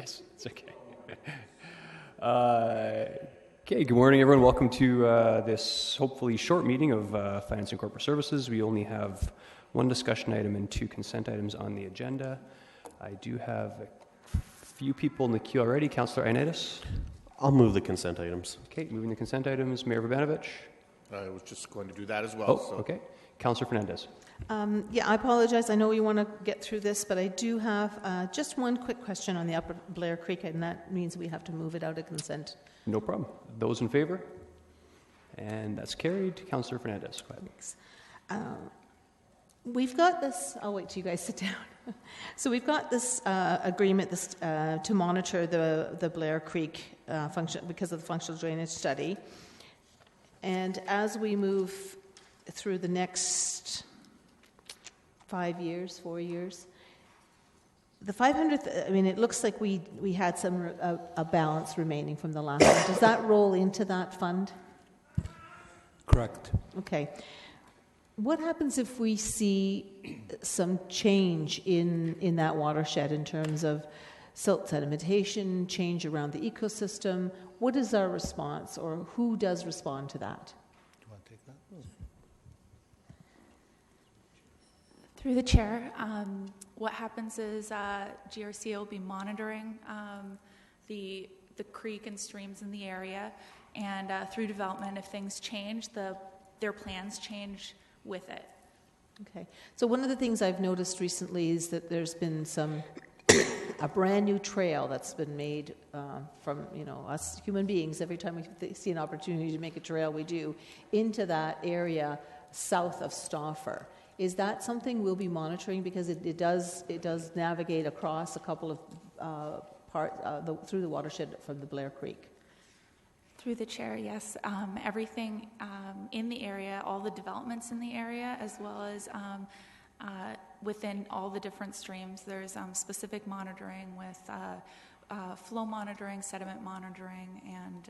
Yes, it's okay. Okay, good morning, everyone. Welcome to this hopefully short meeting of Finance and Corporate Services. We only have one discussion item and two consent items on the agenda. I do have a few people in the queue already. Councillor Ioannidis. I'll move the consent items. Okay, moving the consent items. Mayor Verbanovich. I was just going to do that as well. Oh, so. Okay. Councillor Fernandez. Yeah, I apologize. I know you want to get through this, but I do have just one quick question on the Upper Blair Creek, and that means we have to move it out of consent. No problem. Those in favor? And that's carried. Councillor Fernandez, go ahead. Thanks. We've got this, I'll wait till you guys sit down. So we've got this agreement to monitor the Blair Creek function because of the functional drainage study. And as we move through the next 4 years, the 500th, I mean, it looks like we had a balance remaining from the last one. Does that roll into that fund? Correct. Okay. What happens if we see some change in that watershed in terms of silt sedimentation, change around the ecosystem? What is our response, or who does respond to that? Do you want to take that? Through the chair, what happens is GRCA will be monitoring the creek and streams in the area, and through development, if things change, their plans change with it. Okay. So one of the things I've noticed recently is that there's been a brand new trail that's been made from, us human beings. Every time we see an opportunity to make a trail, we do, into that area south of Stauffer. Is that something we'll be monitoring, because it does navigate across a couple of through the watershed from the Blair Creek? Through the chair, yes. Everything in the area, all the developments in the area, as well as within all the different streams, there's specific monitoring with flow monitoring, sediment monitoring, and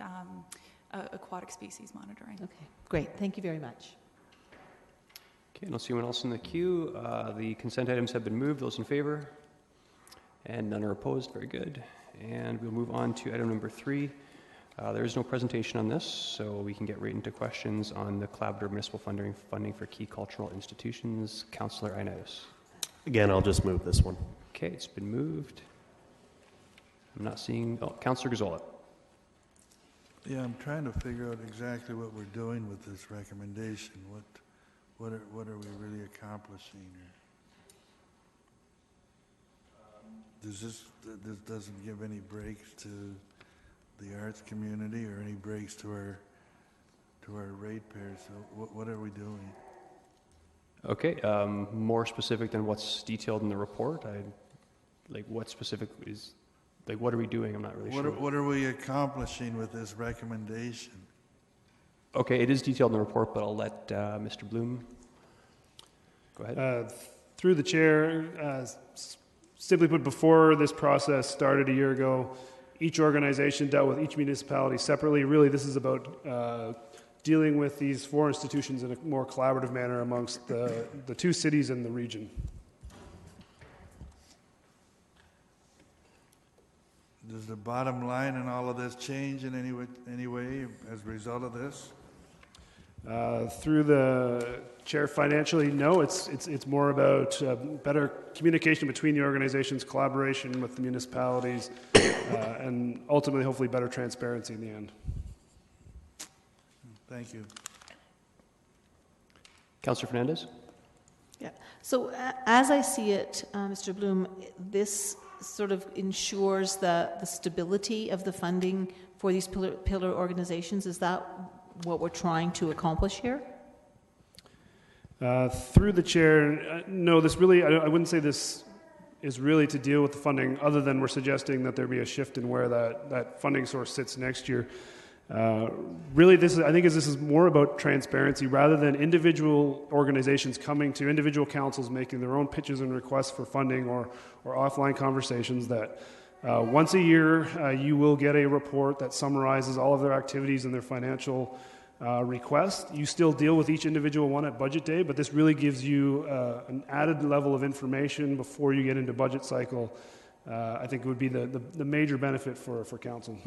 aquatic species monitoring. Okay, great. Thank you very much. Okay, I don't see anyone else in the queue. The consent items have been moved. Those in favor? And none are opposed. Very good. And we'll move on to item number 3. There is no presentation on this, so we can get right into questions on the collaborative municipal funding for key cultural institutions. Councillor Ioannidis. Again, I'll just move this one. Okay, it's been moved. I'm not seeing... Oh, Councillor Gazzola. Yeah, I'm trying to figure out exactly what we're doing with this recommendation. What are we really accomplishing here? This doesn't give any breaks to the arts community or any breaks to our ratepayers. So what are we doing? Okay, more specific than what's detailed in the report. What specific is, what are we doing? I'm not really sure. What are we accomplishing with this recommendation? Okay, it is detailed in the report, but I'll let Mr. Bloom go ahead. Through the chair, simply put, before this process started a year ago, each organization dealt with each municipality separately. Really, this is about dealing with these 4 institutions in a more collaborative manner amongst the 2 cities in the region. Does the bottom line in all of this change in any way as a result of this? Through the chair, financially, no. It's more about better communication between the organizations, collaboration with the municipalities, and ultimately, hopefully, better transparency in the end. Thank you. Councillor Fernandez? Yeah. So as I see it, Mr. Bloom, this sort of ensures the stability of the funding for these pillar organizations. Is that what we're trying to accomplish here? Through the chair, no, this really, I wouldn't say this is really to deal with the funding, other than we're suggesting that there be a shift in where that funding source sits next year. Really, this is more about transparency rather than individual organizations coming to individual councils making their own pitches and requests for funding or offline conversations. That once a year you will get a report that summarizes all of their activities and their financial requests. You still deal with each individual one at budget day, but this really gives you an added level of information before you get into budget cycle I think it would be the major benefit for council.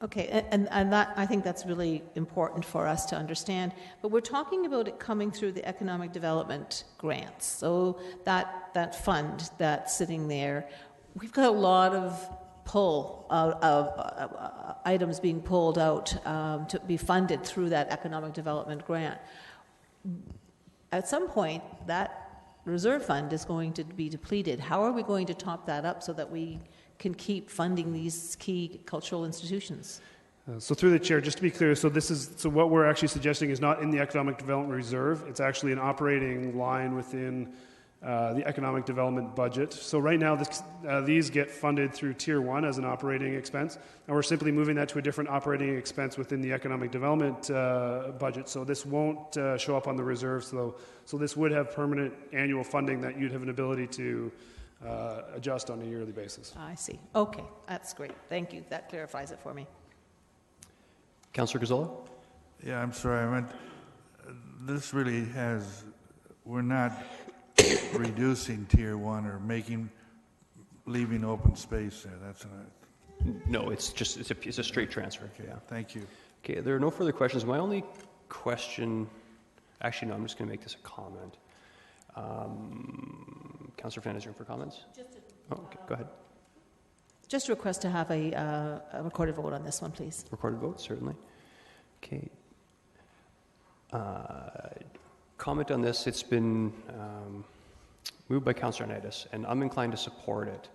Okay, and that, I think that's really important for us to understand. But we're talking about it coming through the economic development grants. So that fund that's sitting there, we've got a lot of pull of items being pulled out to be funded through that economic development grant. At some point, that reserve fund is going to be depleted. How are we going to top that up so that we can keep funding these key cultural institutions? So through the chair, just to be clear, so what we're actually suggesting is not in the economic development reserve. It's actually an operating line within the economic development budget. So right now, these get funded through Tier 1 as an operating expense, and we're simply moving that to a different operating expense within the economic development budget. So this won't show up on the reserves, though. So this would have permanent annual funding that you'd have an ability to adjust on a yearly basis. I see. Okay, that's great. Thank you. That clarifies it for me. Councillor Gazzola? Yeah, I'm sorry, I meant, this really has, we're not reducing Tier 1 or leaving open space there, that's not, No, it's a straight transfer. okay, Yeah. thank you. Okay, there are no further questions. My only question, actually, no, I'm just going to make this a comment. Councillor Fernandez, room for comments? Okay, go ahead. Just a request to have a recorded vote on this one, please. Recorded vote, certainly. Okay. Comment on this. It's been moved by Councillor Ioannidis, and I'm inclined to support it.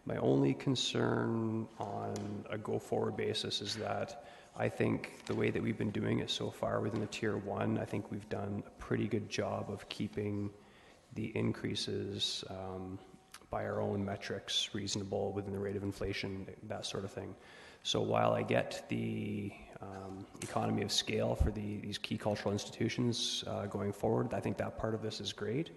My only concern on a go-forward basis is that I think the way that we've been doing it so far within the Tier 1, I think we've done a pretty good job of keeping the increases by our own metrics reasonable within the rate of inflation, that sort of thing. So while I get the economy of scale for these key cultural institutions going forward, I think that part of this is great.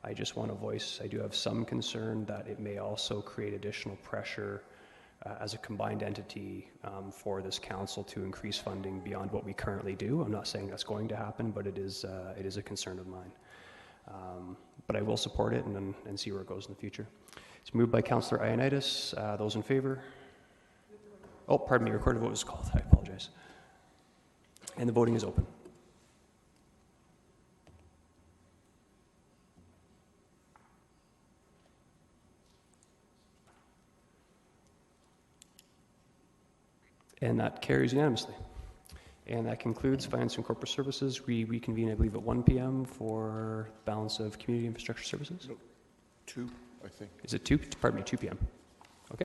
I just want to voice, I do have some concern that it may also create additional pressure as a combined entity for this council to increase funding beyond what we currently do. I'm not saying that's going to happen, but it is a concern of mine. But I will support it and see where it goes in the future. It's moved by Councillor Ioannidis. Those in favor? Oh, pardon me, recorded vote was called. I apologize. And the voting is open. And that carries unanimously. And that concludes Finance and Corporate Services. We reconvene, I believe, at 1 p.m. for balance of Community Infrastructure Services. 2, I think. Is it 2? Pardon me, 2 p.m.